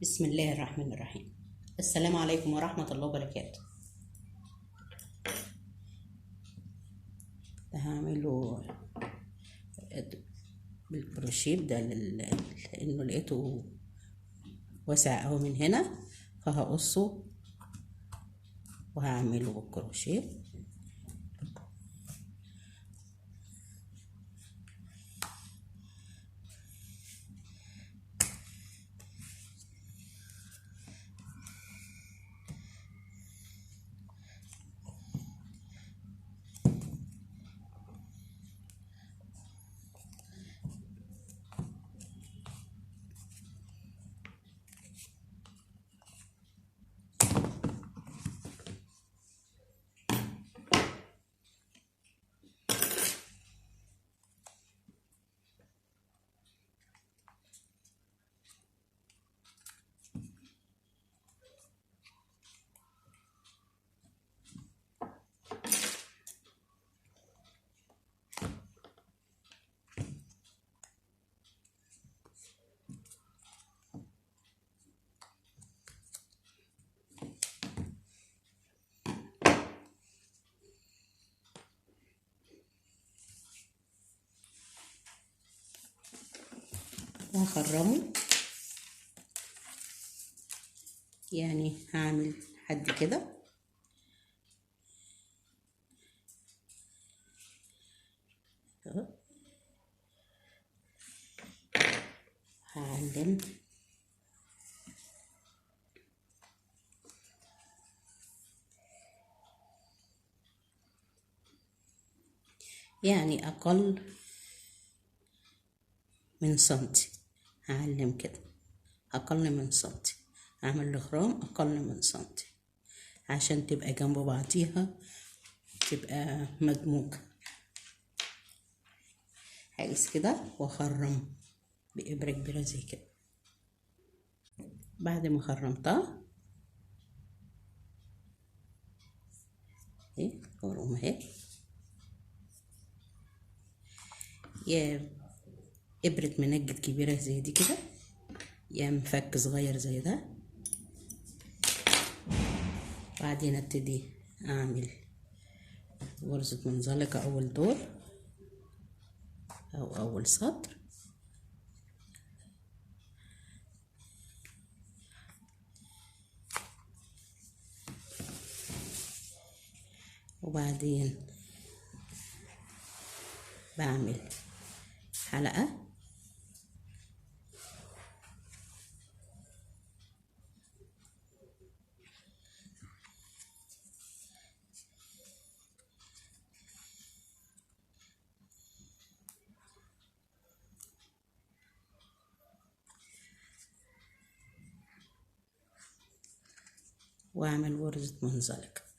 بسم الله الرحمن الرحيم. السلام عليكم ورحمة الله وبركاته. هعمله بالكروشيه ده لانه لقيته واسع اوي من هنا، فهقصه وهعمله بالكروشيه. وهخرمه، يعني هعمل حد كده هعلم يعني اقل من سنتي، هعلم كده اقل من سنتي، اعمل الغرام اقل من سنتي عشان تبقى جنب بعضيها، تبقى مدموجة. هقيس كده واخرم بإبرة كبيرة زي كده. بعد ما خرمتها اهي خرم اهي، يا إبرة منجد كبيرة زي دي كده، يا مفك صغير زي ده. بعدين ابتدي اعمل غرزة منزلقة اول دور او اول سطر، وبعدين بعمل حلقة واعمل غرزة منزلقة.